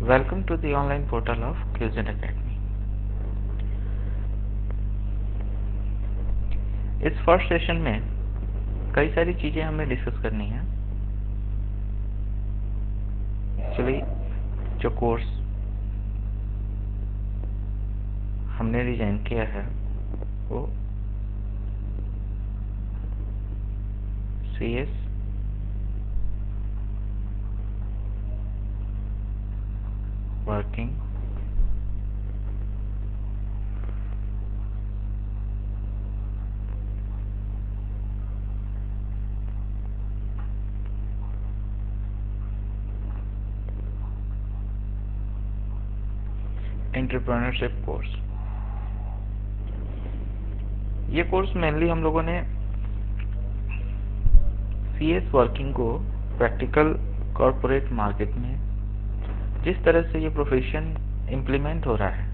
Welcome to the online portal of QZen Academy. इस first session में कई सारी चीजें हमें डिस्कस करनी है। एक्चुअली जो कोर्स हमने डिजाइन किया है वो CS वर्किंग एंटरप्रेन्योरशिप कोर्स। ये कोर्स मेनली हम लोगों ने CS वर्किंग को प्रैक्टिकल कॉर्पोरेट मार्केट में जिस तरह से ये प्रोफेशन इम्प्लीमेंट हो रहा है,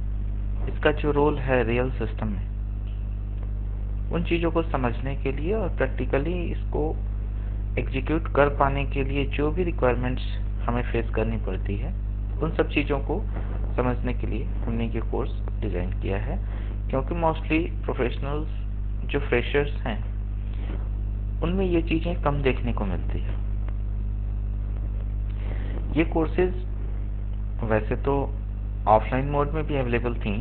इसका जो रोल है रियल सिस्टम में, उन चीज़ों को समझने के लिए और प्रैक्टिकली इसको एग्जीक्यूट कर पाने के लिए जो भी रिक्वायरमेंट्स हमें फेस करनी पड़ती है, उन सब चीज़ों को समझने के लिए हमने ये कोर्स डिज़ाइन किया है। क्योंकि मोस्टली प्रोफेशनल्स जो फ्रेशर्स हैं उनमें ये चीज़ें कम देखने को मिलती है। ये कोर्सेज वैसे तो ऑफलाइन मोड में भी अवेलेबल थी,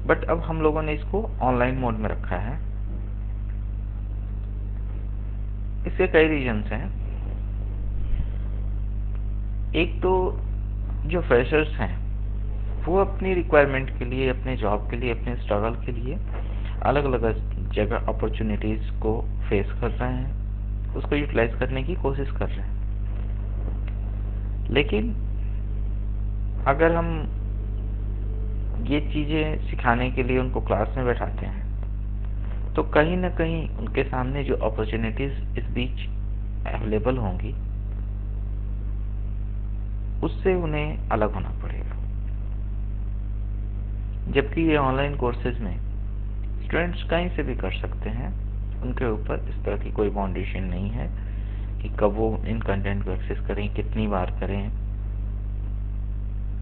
बट अब हम लोगों ने इसको ऑनलाइन मोड में रखा है। इसके कई रीजंस हैं। एक तो जो फ्रेशर्स हैं वो अपनी रिक्वायरमेंट के लिए, अपने जॉब के लिए, अपने स्ट्रगल के लिए अलग अलग जगह अपॉर्चुनिटीज को फेस कर रहे हैं, उसको यूटिलाइज करने की कोशिश कर रहे हैं। लेकिन अगर हम ये चीज़ें सिखाने के लिए उनको क्लास में बैठाते हैं तो कहीं ना कहीं उनके सामने जो अपॉर्चुनिटीज इस बीच अवेलेबल होंगी उससे उन्हें अलग होना पड़ेगा। जबकि ये ऑनलाइन कोर्सेज में स्टूडेंट्स कहीं से भी कर सकते हैं, उनके ऊपर इस तरह की कोई बाउंडेशन नहीं है कि कब वो इन कंटेंट को एक्सेस करें, कितनी बार करें।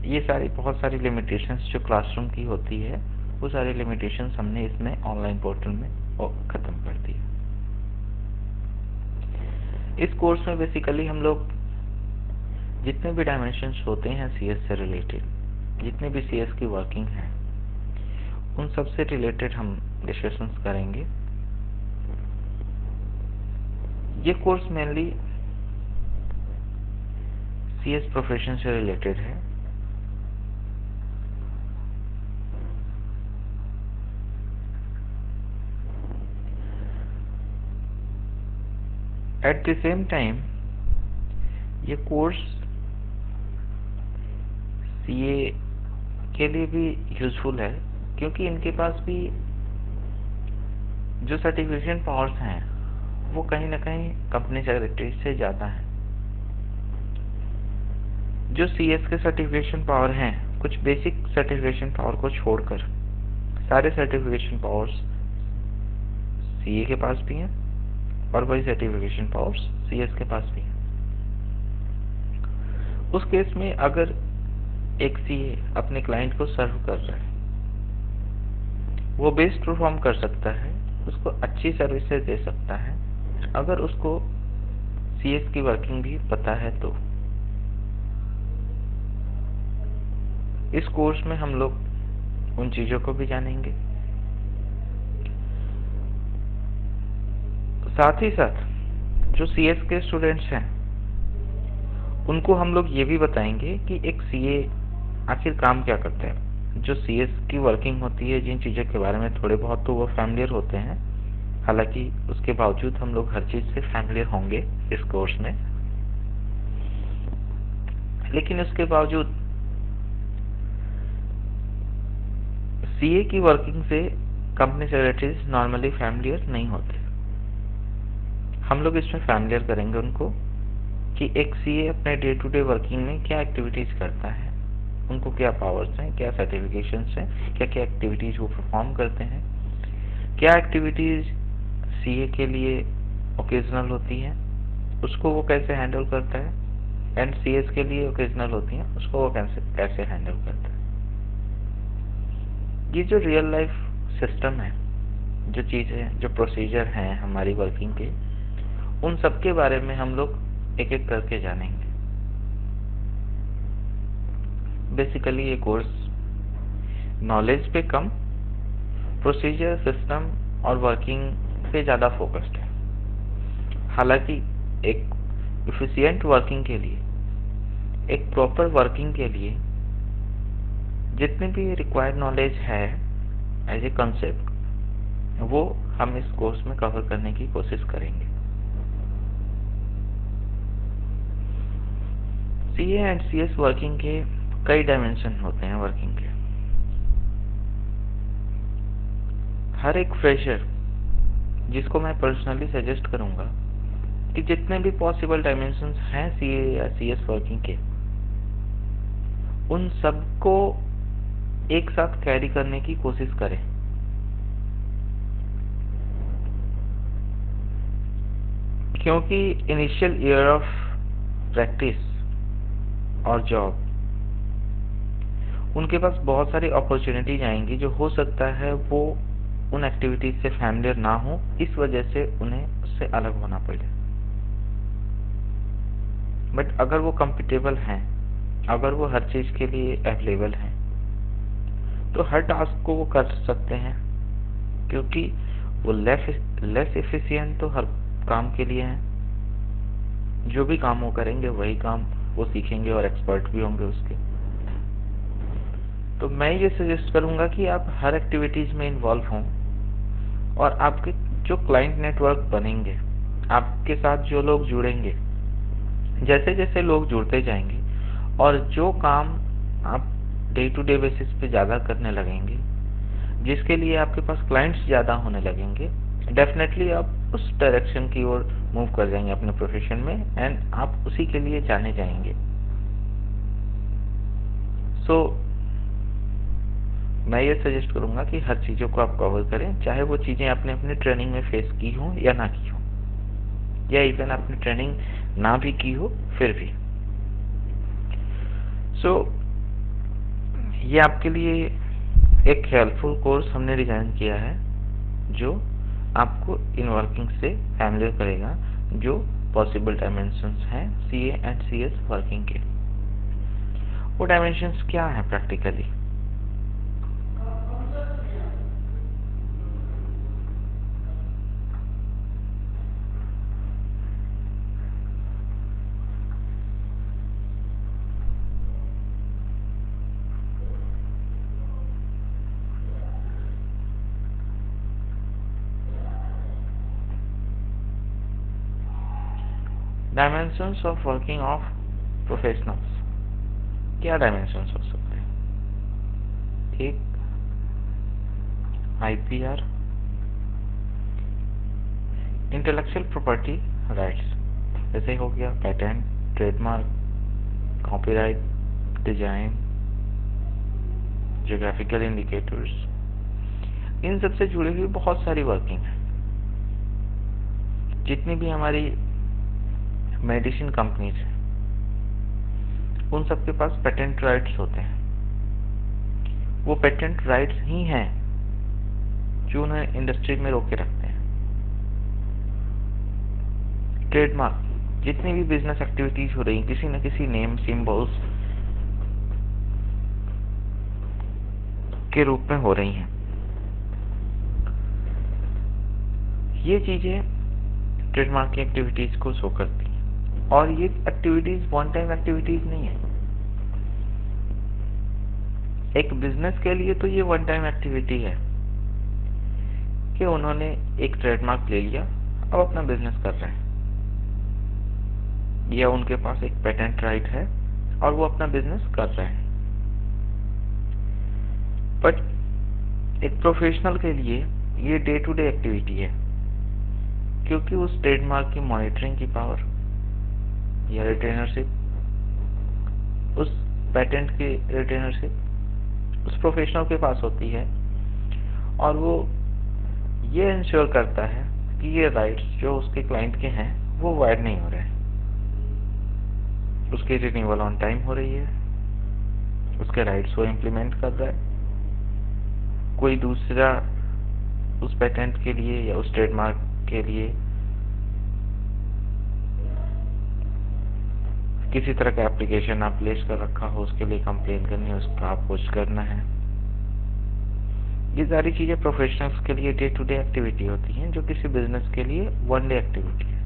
ये बहुत सारी लिमिटेशंस जो क्लासरूम की होती है, वो सारी लिमिटेशंस हमने इसमें ऑनलाइन पोर्टल में खत्म कर दी है। इस कोर्स में बेसिकली हम लोग जितने भी डायमेंशंस होते हैं CS से रिलेटेड, जितने भी CS की वर्किंग है, उन सब से रिलेटेड हम डिस्कशंस करेंगे। ये कोर्स मेनली CS प्रोफेशन से रिलेटेड है। एट द सेम टाइम ये कोर्स CA के लिए भी यूजफुल है, क्योंकि इनके पास भी जो सर्टिफिकेशन पावर्स हैं वो कहीं ना कहीं कंपनी सेक्रेटरी से ज़्यादा हैं। जो CS के सर्टिफिकेशन पावर हैं, कुछ बेसिक सर्टिफिकेशन पावर को छोड़कर सारे सर्टिफिकेशन पावर्स CA के पास भी हैं और वही सर्टिफिकेशन पावर्स CS के पास भी हैं। उस केस में अगर एक CA अपने क्लाइंट को सर्व कर रहा है, वो बेस्ट परफॉर्म कर सकता है, उसको अच्छी सर्विसेज दे सकता है अगर उसको CS की वर्किंग भी पता है तो। इस कोर्स में हम लोग उन चीज़ों को भी जानेंगे, साथ ही साथ जो CS के स्टूडेंट्स हैं उनको हम लोग ये भी बताएंगे कि एक CA आखिर काम क्या करता है। जो CS की वर्किंग होती है, जिन चीज़ों के बारे में थोड़े बहुत तो वो फैमिलियर होते हैं, हालांकि उसके बावजूद हम लोग हर चीज़ से फैमिलियर होंगे इस कोर्स में, लेकिन उसके बावजूद CA की वर्किंग से कंपनी सेक्रेटरीज नॉर्मली फैमिलियर नहीं होते। हम लोग इसमें फैमिलियर करेंगे उनको कि एक CA अपने डे टू डे वर्किंग में क्या एक्टिविटीज करता है, उनको क्या पावर्स हैं, क्या सर्टिफिकेशंस हैं, क्या क्या एक्टिविटीज वो परफॉर्म करते हैं, क्या एक्टिविटीज CA के लिए ओकेजनल होती हैं, उसको वो कैसे हैंडल करता है, एंड CS के लिए ओकेजनल होती हैं, उसको वो कैसे हैंडल करता है। ये जो रियल लाइफ सिस्टम है, जो चीज़ें, जो प्रोसीजर हैं हमारी वर्किंग के, उन सब के बारे में हम लोग एक एक करके जानेंगे। बेसिकली ये कोर्स नॉलेज पे कम, प्रोसीजर, सिस्टम और वर्किंग पे ज़्यादा फोकस्ड है। हालांकि एक एफिशिएंट वर्किंग के लिए, एक प्रॉपर वर्किंग के लिए जितनी भी रिक्वायर्ड नॉलेज है एज ए कंसेप्ट, वो हम इस कोर्स में कवर करने की कोशिश करेंगे। CA एंड CS वर्किंग के कई डायमेंशन होते हैं वर्किंग के। हर एक फ्रेशर, जिसको मैं पर्सनली सजेस्ट करूंगा कि जितने भी पॉसिबल डायमेंशंस हैं CA या CS वर्किंग के, उन सबको एक साथ कैरी करने की कोशिश करें। क्योंकि इनिशियल ईयर ऑफ प्रैक्टिस और जॉब, उनके पास बहुत सारी अपॉर्चुनिटीज आएंगी जो हो सकता है वो उन एक्टिविटीज से फैमिलियर ना हो, इस वजह से उन्हें उससे अलग होना पड़े। बट अगर वो कंफर्टेबल हैं, अगर वो हर चीज के लिए अवेलेबल हैं, तो हर टास्क को वो कर सकते हैं, क्योंकि वो लेस एफिशिएंट तो हर काम के लिए हैं। जो भी काम वो करेंगे वही काम वो सीखेंगे और एक्सपर्ट भी होंगे उसके। तो मैं ये सजेस्ट करूंगा कि आप हर एक्टिविटीज में इन्वॉल्व हों, और आपके जो क्लाइंट नेटवर्क बनेंगे, आपके साथ जो लोग जुड़ेंगे, जैसे जैसे लोग जुड़ते जाएंगे और जो काम आप डे टू डे बेसिस पे ज़्यादा करने लगेंगे, जिसके लिए आपके पास क्लाइंट्स ज़्यादा होने लगेंगे, डेफिनेटली आप उस डायरेक्शन की ओर मूव कर जाएंगे अपने प्रोफेशन में, एंड आप उसी के लिए जाने जाएंगे। सो मैं ये सजेस्ट करूंगा कि हर चीज़ों को आप कवर करें, चाहे वो चीज़ें आपने अपने ट्रेनिंग में फेस की हो या ना की हो, या इवन आपने ट्रेनिंग ना भी की हो फिर भी। सो ये आपके लिए एक हेल्पफुल कोर्स हमने डिजाइन किया है, जो आपको इन वर्किंग से फैमिलियर करेगा, जो पॉसिबल डायमेंशंस हैं CA एंड CS वर्किंग के। वो डायमेंशंस क्या हैं practically? Dimensions of working of professionals. क्या डायमेंशंस हो सकते हैं? एक IPR, इंटेलेक्चुअल प्रॉपर्टी राइट्स, जैसे हो गया patent, trademark, copyright, design, geographical indicators, इन सब से जुड़ी हुई बहुत सारी वर्किंग है। जितनी भी हमारी मेडिसिन कंपनीज हैं, उन सब के पास पेटेंट राइट्स होते हैं। वो पेटेंट राइट्स ही हैं जो उन्हें इंडस्ट्री में रोके रखते हैं। ट्रेडमार्क, जितनी भी बिजनेस एक्टिविटीज हो रही, किसी न किसी नेम, सिंबल्स के रूप में हो रही हैं, ये चीजें ट्रेडमार्क की एक्टिविटीज को शो करती हैं। और ये एक्टिविटीज वन टाइम एक्टिविटीज नहीं है। एक बिजनेस के लिए तो ये वन टाइम एक्टिविटी है कि उन्होंने एक ट्रेडमार्क ले लिया, अब अपना बिजनेस कर रहे हैं, या उनके पास एक पेटेंट राइट है और वो अपना बिजनेस कर रहे हैं। बट एक प्रोफेशनल के लिए ये डे टू डे एक्टिविटी है, क्योंकि उस ट्रेडमार्क की मॉनिटरिंग की पावर या रिटेनरशिप, उस पेटेंट की रिटेनरशिप उस प्रोफेशनल के पास होती है, और वो ये इंश्योर करता है कि ये राइट्स जो उसके क्लाइंट के हैं वो वायड नहीं हो रहे हैं। उसकी रिन्यूअल ऑन टाइम हो रही है, उसके राइट्स वो इम्प्लीमेंट कर रहा है, कोई दूसरा उस पेटेंट के लिए या उस ट्रेडमार्क के लिए किसी तरह का एप्लीकेशन आप प्लेस कर रखा हो, उसके लिए कंप्लेन करनी है, उसका आप कुछ करना है। ये सारी चीजें प्रोफेशनल्स के लिए डे टू डे एक्टिविटी होती हैं, जो किसी बिजनेस के लिए वन डे एक्टिविटी है।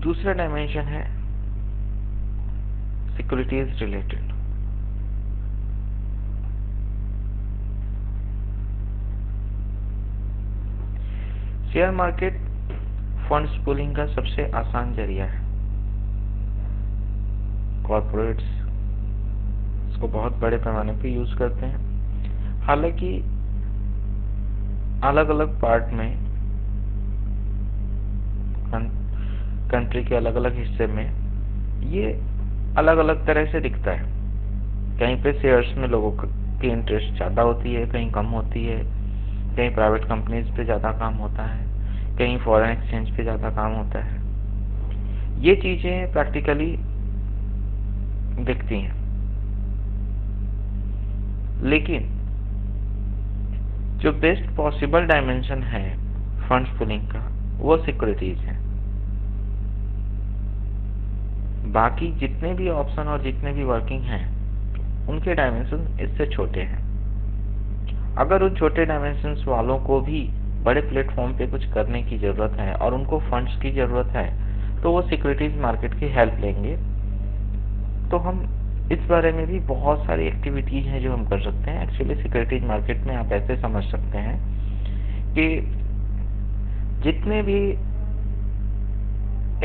दूसरा डायमेंशन है securities related. Share market funds pooling का सबसे आसान जरिया है। कॉर्पोरेट्स इसको बहुत बड़े पैमाने पे यूज करते हैं। हालांकि अलग अलग पार्ट में, कंट्री के अलग अलग हिस्से में ये अलग अलग तरह से दिखता है। कहीं पे शेयर्स में लोगों की इंटरेस्ट ज़्यादा होती है, कहीं कम होती है, कहीं प्राइवेट कंपनीज पे ज़्यादा काम होता है, कहीं फॉरेन एक्सचेंज पे ज़्यादा काम होता है। ये चीज़ें प्रैक्टिकली दिखती हैं, लेकिन जो बेस्ट पॉसिबल डायमेंशन है फंड्स पूलिंग का, वो सिक्योरिटीज है। बाकी जितने भी ऑप्शन और जितने भी वर्किंग हैं, उनके डायमेंशन इससे छोटे हैं। अगर उन छोटे डायमेंशंस वालों को भी बड़े प्लेटफॉर्म पे कुछ करने की जरूरत है और उनको फंड्स की जरूरत है, तो वो सिक्योरिटीज मार्केट की हेल्प लेंगे। तो हम इस बारे में भी बहुत सारी एक्टिविटीज हैं जो हम कर सकते हैं। एक्चुअली सिक्योरिटीज मार्केट में आप ऐसे समझ सकते हैं कि जितने भी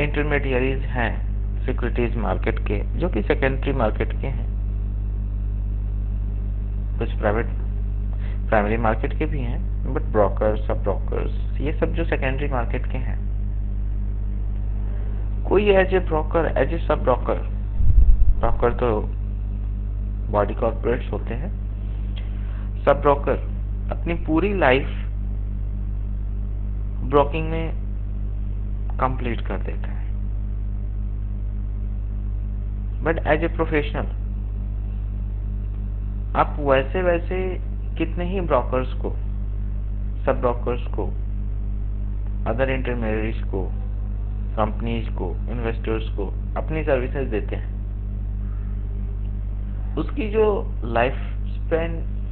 इंटरमीडियरीज हैं सिक्योरिटीज मार्केट के, जो कि सेकेंडरी मार्केट के हैं, कुछ प्राइमरी मार्केट के भी हैं, बट ब्रोकर्स, सब ब्रोकर्स, ये सब जो सेकेंडरी मार्केट के हैं, कोई as a broker, as a sub broker तो बॉडी कॉर्पोरेट्स होते हैं, सब ब्रोकर अपनी पूरी लाइफ ब्रोकिंग में कंप्लीट कर देता है। बट एज ए प्रोफेशनल आप वैसे कितने ही ब्रोकर्स को, सब ब्रोकर्स को, अदर इंटरमीडियरीज को, कंपनीज को, इन्वेस्टर्स को अपनी सर्विसेज देते हैं। उसकी जो लाइफ स्पेन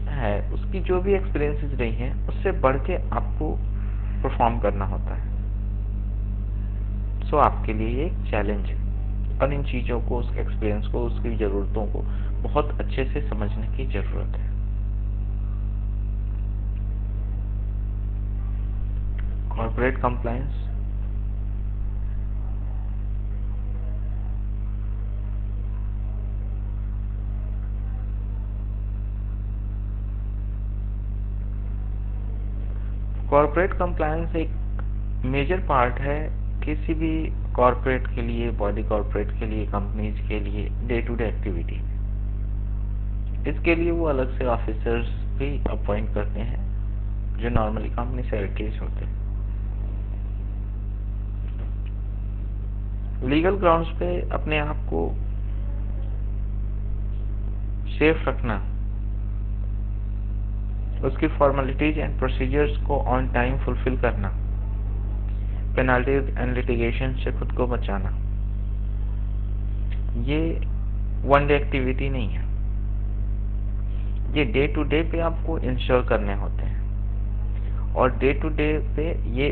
है, उसकी जो भी एक्सपीरियंसेस रही हैं, उससे बढ़ के आपको परफॉर्म करना होता है। सो आपके लिए एक चैलेंज है और इन चीज़ों को, उस एक्सपीरियंस को, उसकी ज़रूरतों को बहुत अच्छे से समझने की ज़रूरत है। कॉर्पोरेट कंप्लायंस, कॉर्पोरेट कंप्लायंस एक मेजर पार्ट है किसी भी कॉर्पोरेट के लिए, बॉडी कॉर्पोरेट के लिए, कंपनीज के लिए डे टू डे एक्टिविटी। इसके लिए वो अलग से ऑफिसर्स भी अपॉइंट करते हैं, जो नॉर्मली कंपनी सेक्रेटरीज होते हैं। लीगल ग्राउंड्स पे अपने आप को सेफ रखना, उसकी फॉर्मेलिटीज एंड प्रोसीजर्स को ऑन टाइम फुलफिल करना, पेनल्टीज एंड लिटिगेशन से खुद को बचाना, ये वन डे एक्टिविटी नहीं है। ये डे टू डे पे आपको इंश्योर करने होते हैं, और डे टू डे पे ये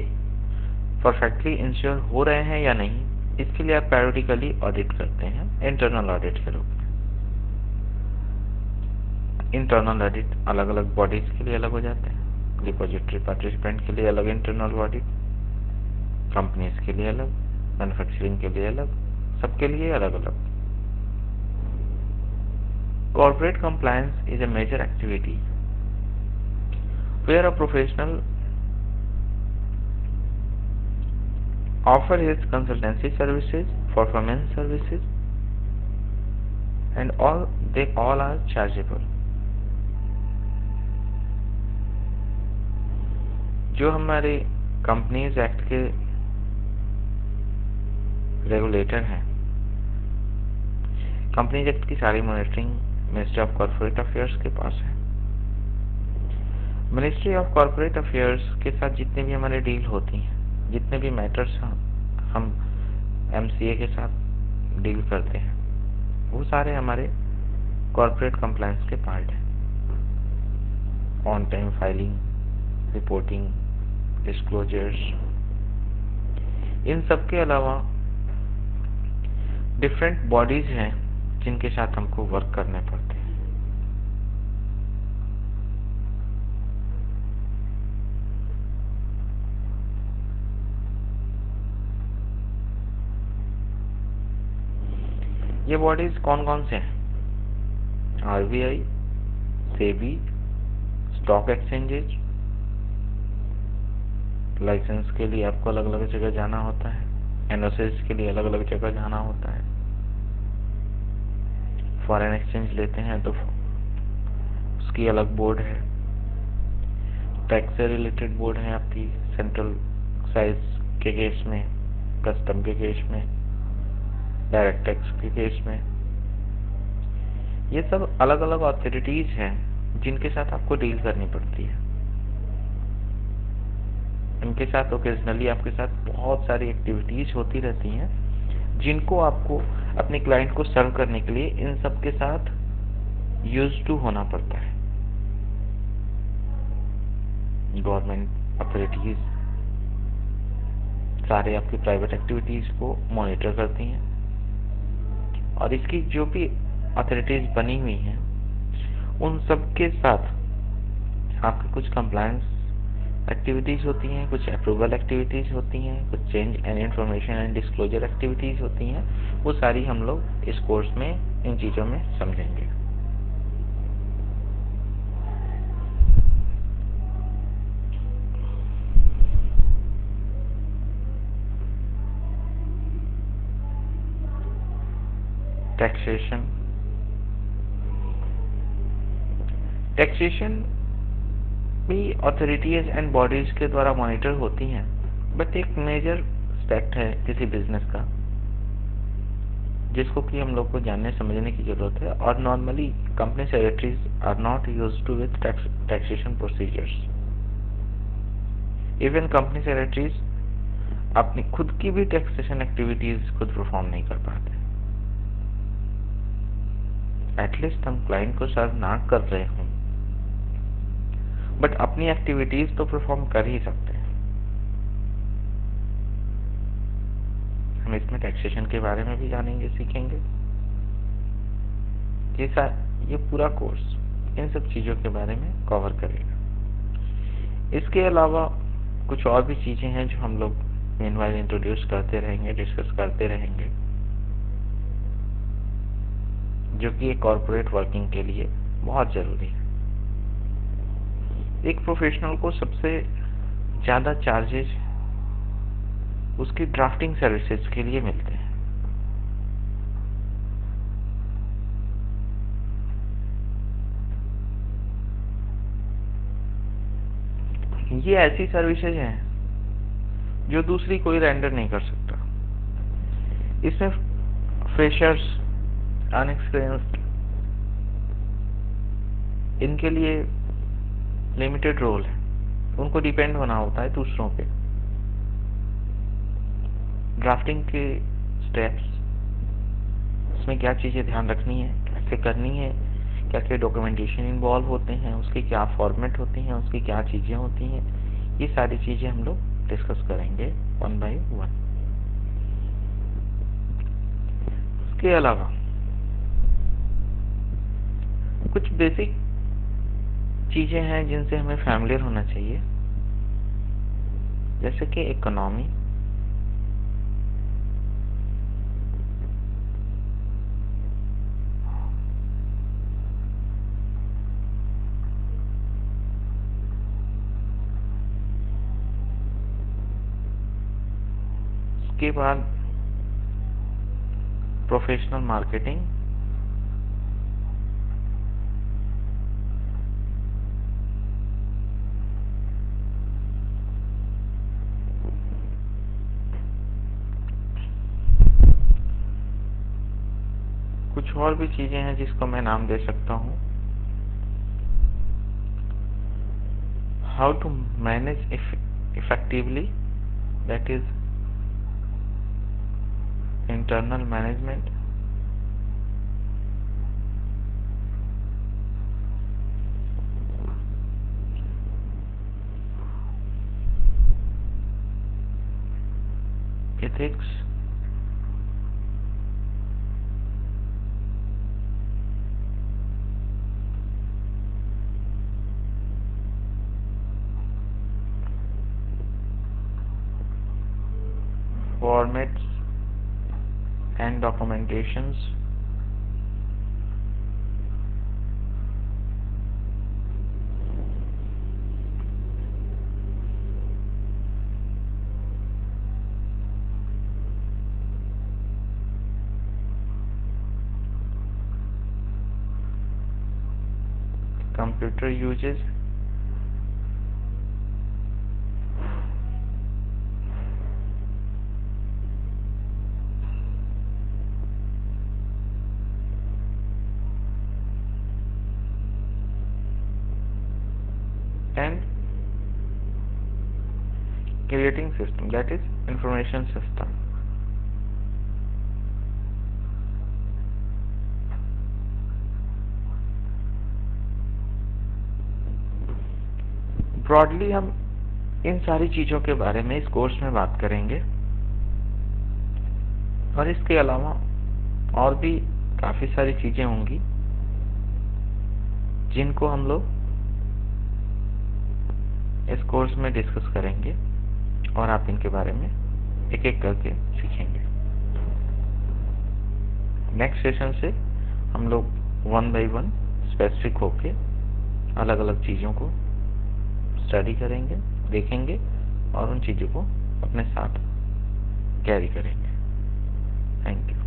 परफेक्टली इंश्योर हो रहे हैं या नहीं, इसके लिए आप पैरियोडिकली ऑडिट करते हैं, इंटरनल ऑडिट के रूप में। इंटरनल ऑडिट अलग अलग बॉडीज के लिए अलग हो जाते हैं। डिपॉजिटरी पार्टिसिपेंट के लिए अलग इंटरनल ऑडिट, कंपनीज के लिए अलग, मैन्युफैक्चरिंग के लिए अलग, सबके लिए अलग अलग। Corporate compliance is a major activity where a professional offers his consultancy services, performance services, and they all are chargeable. जो हमारे कंपनीज एक्ट के रेगुलेटर हैं। कंपनीज एक्ट की सारी monitoring ministry of corporate affairs के पास है। मिनिस्ट्री ऑफ कॉर्पोरेट अफेयर्स के साथ जितने भी हमारे डील होती हैं, जितने भी मैटर्स हम MCA के साथ डील करते हैं, वो सारे हमारे कॉर्पोरेट कंप्लायंस के पार्ट हैं। On time filing, reporting, disclosures, इन सब के अलावा डिफरेंट बॉडीज हैं जिनके साथ हमको वर्क करने पड़ते हैं। ये बॉडीज कौन कौन से हैं? RBI, SEBI, stock exchanges. License के लिए आपको अलग अलग जगह जाना होता है, NOCs के लिए अलग अलग जगह जाना होता है। फॉरेन एक्सचेंज लेते हैं तो उसकी अलग बोर्ड है। टैक्स से रिलेटेड बोर्ड है आपकी, सेंट्रल एक्साइज के केस में, कस्टम के केस में, डायरेक्ट टैक्स के केस में। ये सब अलग अलग अथॉरिटीज हैं जिनके साथ आपको डील करनी पड़ती है। इनके साथ ओकेजनली आपके साथ बहुत सारी एक्टिविटीज होती रहती हैं, जिनको आपको अपने क्लाइंट को सर्व करने के लिए इन सब के साथ यूज्ड टू होना पड़ता है। गवर्नमेंट अथॉरिटीज सारे आपकी प्राइवेट एक्टिविटीज को मॉनिटर करती हैं, और इसकी जो भी अथॉरिटीज बनी हुई हैं उन सब के साथ आपकी कुछ कंप्लायंस एक्टिविटीज होती हैं, कुछ अप्रूवल एक्टिविटीज होती हैं, कुछ change and information and disclosure activities होती हैं। वो सारी हम लोग इस कोर्स में इन चीज़ों में समझेंगे। टैक्सेशन भी अथॉरिटीज एंड बॉडीज के द्वारा मॉनिटर होती हैं, बट एक मेजर एस्पेक्ट है किसी बिजनेस का जिसको कि हम लोग को जानने समझने की जरूरत है। और normally company secretaries are not used to with taxation procedures. Even company secretaries अपनी खुद की भी टैक्सेशन एक्टिविटीज खुद परफॉर्म नहीं कर पाते। एटलीस्ट हम क्लाइंट को सर्व ना कर रहे हों, बट अपनी एक्टिविटीज तो परफॉर्म कर ही सकते हैं। हम इसमें टैक्सेशन के बारे में भी जानेंगे, सीखेंगे। ये पूरा कोर्स इन सब चीजों के बारे में कवर करेगा। इसके अलावा कुछ और भी चीजें हैं जो हम लोग मीनवाइल इंट्रोड्यूस करते रहेंगे, डिस्कस करते रहेंगे, जो कि एक कॉर्पोरेट वर्किंग के लिए बहुत जरूरी है। एक प्रोफेशनल को सबसे ज्यादा चार्जेस उसकी ड्राफ्टिंग सर्विसेज के लिए मिलते हैं। ये ऐसी सर्विसेज हैं जो दूसरी कोई रेंडर नहीं कर सकता। इसमें फ्रेशर्स, अनएक्सपीरियंस्ड, इनके लिए लिमिटेड रोल है। उनको डिपेंड होना होता है दूसरों पे। ड्राफ्टिंग के स्टेप्स, उसमें क्या चीजें ध्यान रखनी है, कैसे करनी है, क्या क्या डॉक्यूमेंटेशन इन्वॉल्व होते हैं, उसके क्या फॉर्मेट होती हैं, उसकी क्या चीजें होती हैं, ये सारी चीजें हम लोग डिस्कस करेंगे वन बाय वन। उसके अलावा कुछ बेसिक चीजें हैं जिनसे हमें फैमिलियर होना चाहिए, जैसे कि इकोनॉमी, उसके बाद प्रोफेशनल मार्केटिंग, कुछ और भी चीजें हैं जिसको मैं नाम दे सकता हूँ। How to manage effectively, that is internal management. ethics, formats and documentations, computer uses, and creating system, that is information system. Broadly हम इन सारी चीजों के बारे में इस कोर्स में बात करेंगे, और इसके अलावा और भी काफी सारी चीजें होंगी जिनको हम लोग इस कोर्स में डिस्कस करेंगे, और आप इनके बारे में एक एक करके सीखेंगे। नेक्स्ट सेशन से हम लोग 1 बाय 1 स्पेसिफिक होके अलग अलग चीजों को स्टडी करेंगे, देखेंगे और उन चीजों को अपने साथ कैरी करेंगे। Thank you.